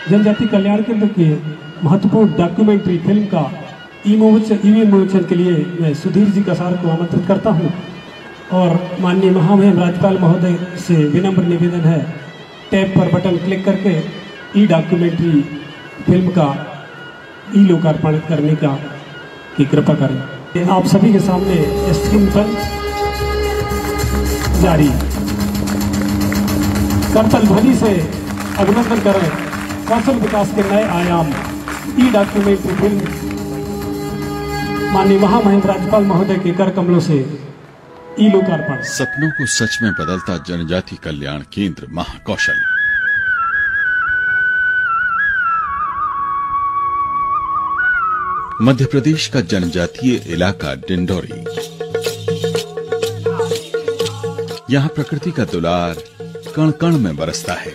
जनजाति कल्याण केंद्र के महत्वपूर्ण डॉक्यूमेंट्री फिल्म का विमोचन के लिए मैं सुधीर जी कसार को आमंत्रित करता हूं और माननीय महामहिम राज्यपाल महोदय से विनम्र निवेदन है, टैब पर बटन क्लिक करके ई डॉक्यूमेंट्री फिल्म का ई लोकार्पण करने की कृपा करें। आप सभी के सामने स्क्रीन पर जारी करतल ध्वनि से अभिनंदन करें कौशल विकास के नए आयाम ई डॉक्यूमेंट्री फिल्म माननीय महामहिम राज्यपाल महोदय के कर कमलों से ई लोकार्पण। सपनों को सच में बदलता जनजाति कल्याण केंद्र महाकौशल। मध्य प्रदेश का जनजातीय इलाका डिंडोरी। यहाँ प्रकृति का दुलार कण कण में बरसता है।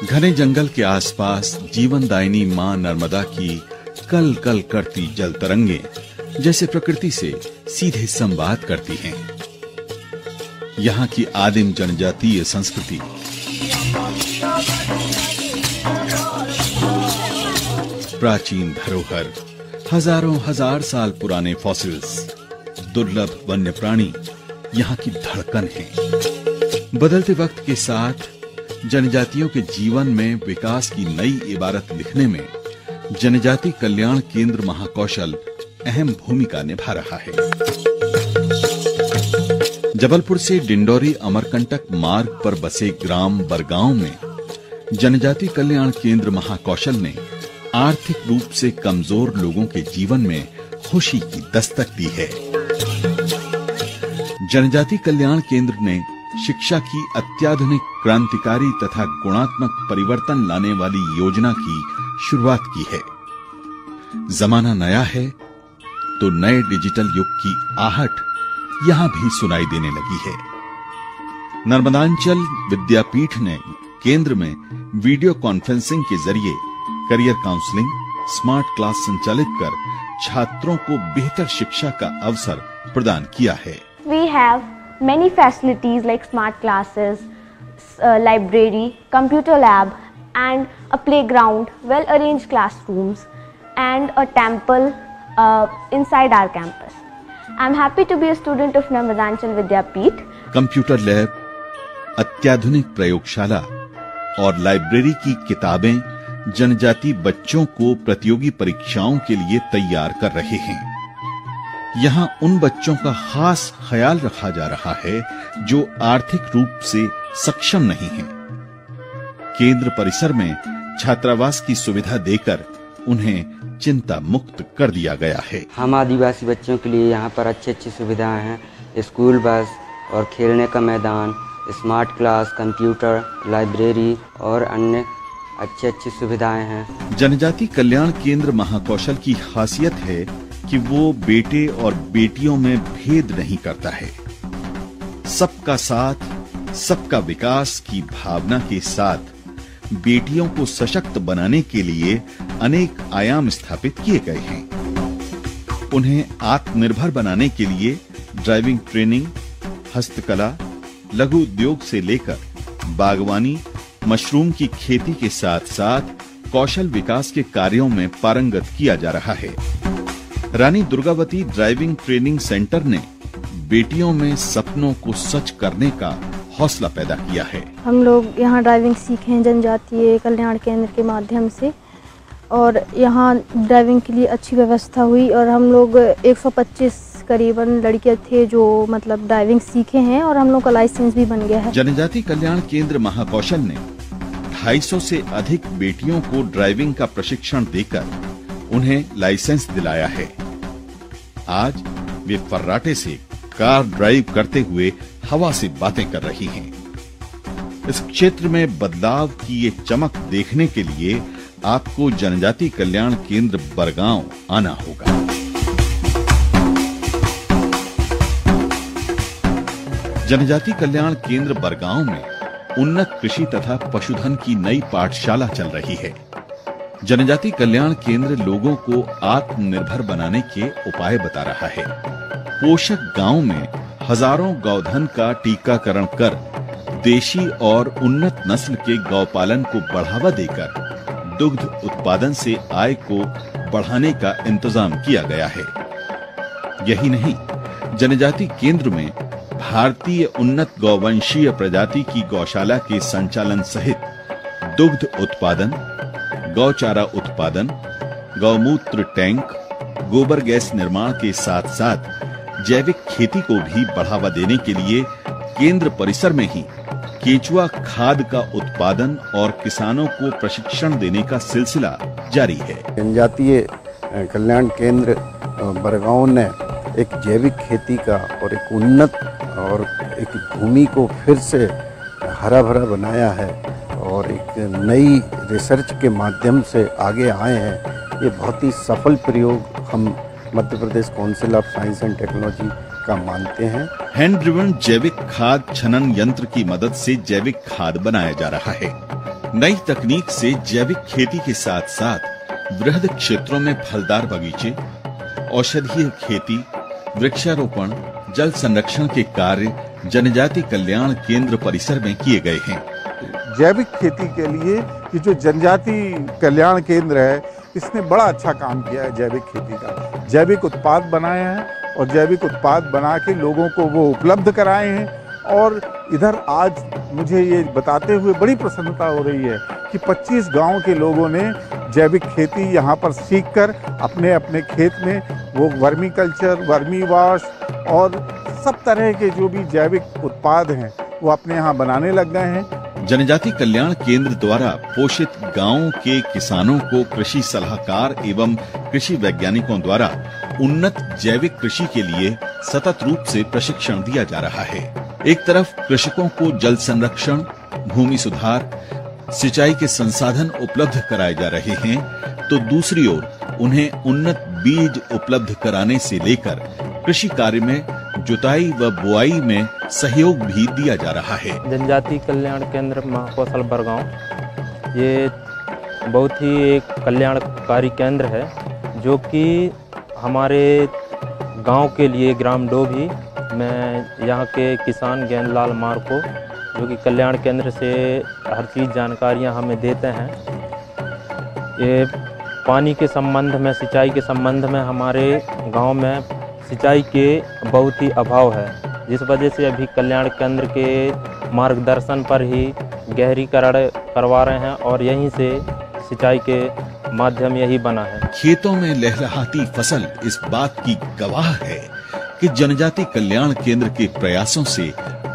घने जंगल के आसपास जीवनदायिनी मां नर्मदा की कल कल करती जल तरंगे जैसे प्रकृति से सीधे संवाद करती हैं। यहाँ की आदिम जनजातीय संस्कृति प्राचीन धरोहर, हजारों हजार साल पुराने फॉसिल्स, दुर्लभ वन्य प्राणी यहाँ की धड़कन है। बदलते वक्त के साथ जनजातियों के जीवन में विकास की नई इबारत लिखने में जनजाति कल्याण केंद्र महाकौशल अहम भूमिका निभा रहा है। जबलपुर से डिंडोरी अमरकंटक मार्ग पर बसे ग्राम बरगांव में जनजाति कल्याण केंद्र महाकौशल ने आर्थिक रूप से कमजोर लोगों के जीवन में खुशी की दस्तक दी है। जनजाति कल्याण केंद्र ने शिक्षा की अत्याधुनिक, क्रांतिकारी तथा गुणात्मक परिवर्तन लाने वाली योजना की शुरुआत की है। जमाना नया है तो नए डिजिटल युग की आहट यहां भी सुनाई देने लगी है। नर्मदांचल विद्यापीठ ने केंद्र में वीडियो कॉन्फ्रेंसिंग के जरिए करियर काउंसलिंग, स्मार्ट क्लास संचालित कर छात्रों को बेहतर शिक्षा का अवसर प्रदान किया है। We have many facilities like smart classes, library, computer lab and a playground, well-arranged classrooms and a temple inside our campus. I'm happy to be a student of Narmadanchal Vidyapeeth. Computer lab, अत्याधुनिक प्रयोगशाला और library की किताबें जनजाति बच्चों को प्रतियोगी परीक्षाओं के लिए तैयार कर रहे हैं। यहाँ उन बच्चों का खास ख्याल रखा जा रहा है जो आर्थिक रूप से सक्षम नहीं हैं। केंद्र परिसर में छात्रावास की सुविधा देकर उन्हें चिंता मुक्त कर दिया गया है। हम आदिवासी बच्चों के लिए यहाँ पर अच्छी सुविधाएं हैं। स्कूल बस और खेलने का मैदान, स्मार्ट क्लास, कंप्यूटर, लाइब्रेरी और अन्य अच्छी सुविधाएं हैं। जनजाति कल्याण केंद्र महाकौशल की खासियत है कि वो बेटे और बेटियों में भेद नहीं करता है। सबका साथ, सबका विकास की भावना के साथ बेटियों को सशक्त बनाने के लिए अनेक आयाम स्थापित किए गए हैं। उन्हें आत्मनिर्भर बनाने के लिए ड्राइविंग ट्रेनिंग, हस्तकला, लघु उद्योग से लेकर बागवानी, मशरूम की खेती के साथ साथ कौशल विकास के कार्यों में पारंगत किया जा रहा है। Rani Durgavati driving training centre ने बेटियों में सपनों को सच करने का हौसला पैदा किया है। हम लोग यहाँ ड्राइविंग सीखे हैं जनजातीय कल्याण केंद्र के माध्यम से और यहाँ ड्राइविंग के लिए अच्छी व्यवस्था हुई और हम लोग 125 करीबन लड़कियां थे जो मतलब ड्राइविंग सीखे हैं और हम लोग का लाइसेंस भी बन गया है। जनजाति कल्याण केंद्र महाकौशल ने 250 से अधिक बेटियों को ड्राइविंग का प्रशिक्षण देकर उन्हें लाइसेंस दिलाया है। आज वे फर्राटे से कार ड्राइव करते हुए हवा से बातें कर रही हैं। इस क्षेत्र में बदलाव की ये चमक देखने के लिए आपको जनजाति कल्याण केंद्र बरगांव आना होगा। जनजाति कल्याण केंद्र बरगांव में उन्नत कृषि तथा पशुधन की नई पाठशाला चल रही है। जनजाति कल्याण केंद्र लोगों को आत्मनिर्भर बनाने के उपाय बता रहा है। पोषक गांव में हजारों गौधन का टीकाकरण कर देशी और उन्नत नस्ल के गौपालन को बढ़ावा देकर दुग्ध उत्पादन से आय को बढ़ाने का इंतजाम किया गया है। यही नहीं, जनजाति केंद्र में भारतीय उन्नत गौवंशीय प्रजाति की गौशाला के संचालन सहित दुग्ध उत्पादन, गौचारा उत्पादन, गौमूत्र टैंक, गोबर गैस निर्माण के साथ साथ जैविक खेती को भी बढ़ावा देने के लिए केंद्र परिसर में ही केचुआ खाद का उत्पादन और किसानों को प्रशिक्षण देने का सिलसिला जारी है। जनजातीय कल्याण केंद्र बरगांव ने एक जैविक खेती का और एक उन्नत और एक भूमि को फिर से हरा भरा बनाया है और एक नई रिसर्च के माध्यम से आगे आए हैं। ये बहुत ही सफल प्रयोग हम Madhya Pradesh Council of Science and Technology का मानते हैं। हैंड ड्रिवन जैविक खाद छनन यंत्र की मदद से जैविक खाद बनाया जा रहा है। नई तकनीक से जैविक खेती के साथ साथ वृहद क्षेत्रों में फलदार बगीचे, औषधीय खेती, वृक्षारोपण, जल संरक्षण के कार्य जनजाति कल्याण केंद्र परिसर में किए गए हैं। जैविक खेती के लिए ये जो जनजाति कल्याण केंद्र है, इसने बड़ा अच्छा काम किया है। जैविक खेती का जैविक उत्पाद बनाए हैं और जैविक उत्पाद बना के लोगों को वो उपलब्ध कराए हैं। और इधर आज मुझे ये बताते हुए बड़ी प्रसन्नता हो रही है कि 25 गांव के लोगों ने जैविक खेती यहाँ पर सीखकर अपने अपने खेत में वो वर्मी कल्चर, वर्मी वॉश और सब तरह के जो भी जैविक उत्पाद हैं वो अपने यहाँ बनाने लग गए हैं। जनजाति कल्याण केंद्र द्वारा पोषित गांवों के किसानों को कृषि सलाहकार एवं कृषि वैज्ञानिकों द्वारा उन्नत जैविक कृषि के लिए सतत रूप से प्रशिक्षण दिया जा रहा है। एक तरफ कृषकों को जल संरक्षण, भूमि सुधार, सिंचाई के संसाधन उपलब्ध कराए जा रहे हैं, तो दूसरी ओर उन्हें उन्नत बीज उपलब्ध कराने से लेकर कृषि कार्य में जुताई व बुआई में सहयोग भी दिया जा रहा है। जनजाति कल्याण केंद्र महाकौशल बरगांव ये बहुत ही एक कल्याणकारी केंद्र है जो कि हमारे गांव के लिए ग्राम डोभी में यहाँ के किसान गेंदलाल मार्को जो कि कल्याण केंद्र से हर चीज़ जानकारियाँ हमें देते हैं। ये पानी के संबंध में, सिंचाई के संबंध में हमारे गांव में सिंचाई के बहुत ही अभाव है, जिस वजह से अभी कल्याण केंद्र के मार्गदर्शन पर ही गहरीकरण करवा रहे हैं और यहीं से सिंचाई के माध्यम यही बना है। खेतों में लहलहाती फसल इस बात की गवाह है कि जनजाति कल्याण केंद्र के प्रयासों से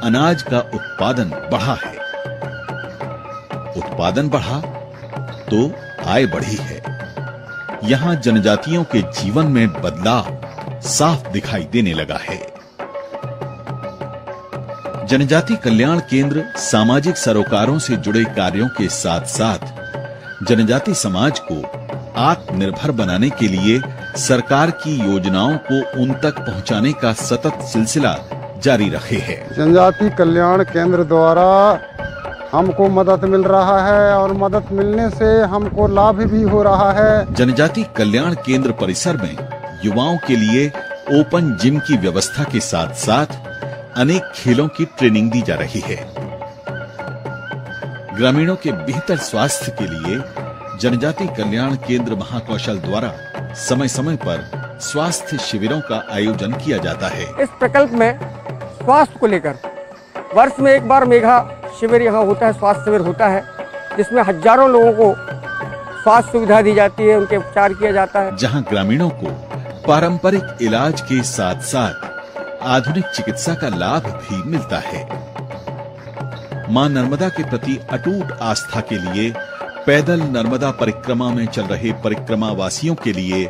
अनाज का उत्पादन बढ़ा है। उत्पादन बढ़ा तो आय बढ़ी है। यहाँ जनजातियों के जीवन में बदलाव साफ दिखाई देने लगा है। जनजाति कल्याण केंद्र सामाजिक सरोकारों से जुड़े कार्यों के साथ साथ जनजाति समाज को आत्मनिर्भर बनाने के लिए सरकार की योजनाओं को उन तक पहुंचाने का सतत सिलसिला जारी रखे है। जनजाति कल्याण केंद्र द्वारा हमको मदद मिल रहा है और मदद मिलने से हमको लाभ भी हो रहा है। जनजाति कल्याण केंद्र परिसर में युवाओं के लिए ओपन जिम की व्यवस्था के साथ साथ अनेक खेलों की ट्रेनिंग दी जा रही है। ग्रामीणों के बेहतर स्वास्थ्य के लिए जनजाति कल्याण केंद्र महाकौशल द्वारा समय समय पर स्वास्थ्य शिविरों का आयोजन किया जाता है। इस प्रकल्प में स्वास्थ्य को लेकर वर्ष में एक बार मेघा शिविर यहाँ होता है, स्वास्थ्य शिविर होता है, जिसमें हजारों लोगों को स्वास्थ्य सुविधा दी जाती है, उनके उपचार किया जाता है। जहाँ ग्रामीणों को पारंपरिक इलाज के साथ साथ आधुनिक चिकित्सा का लाभ भी मिलता है। मां नर्मदा के प्रति अटूट आस्था के लिए पैदल नर्मदा परिक्रमा में चल रहे परिक्रमा वासियों के लिए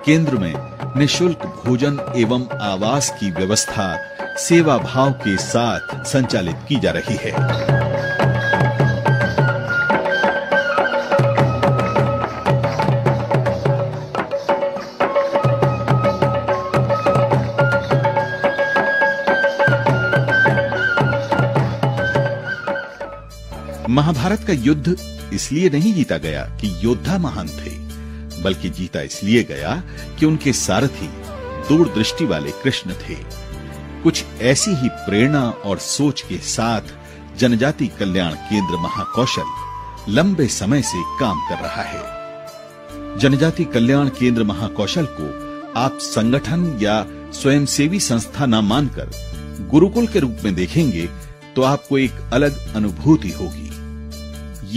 केंद्र में निःशुल्क भोजन एवं आवास की व्यवस्था सेवा भाव के साथ संचालित की जा रही है। महाभारत का युद्ध इसलिए नहीं जीता गया कि योद्धा महान थे, बल्कि जीता इसलिए गया कि उनके सारथी दूरदृष्टि वाले कृष्ण थे। कुछ ऐसी ही प्रेरणा और सोच के साथ जनजाति कल्याण केंद्र महाकौशल लंबे समय से काम कर रहा है। जनजाति कल्याण केंद्र महाकौशल को आप संगठन या स्वयंसेवी संस्था न मानकर गुरुकुल के रूप में देखेंगे तो आपको एक अलग अनुभूति होगी।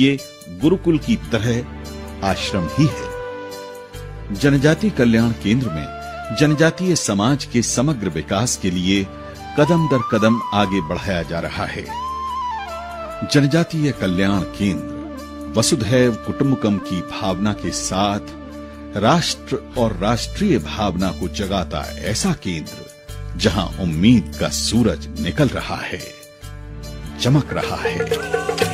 ये गुरुकुल की तरह आश्रम ही है। जनजाति कल्याण केंद्र में जनजातीय समाज के समग्र विकास के लिए कदम दर कदम आगे बढ़ाया जा रहा है। जनजातीय कल्याण केंद्र वसुधैव कुटुंबकम की भावना के साथ राष्ट्र और राष्ट्रीय भावना को जगाता ऐसा केंद्र जहां उम्मीद का सूरज निकल रहा है, चमक रहा है।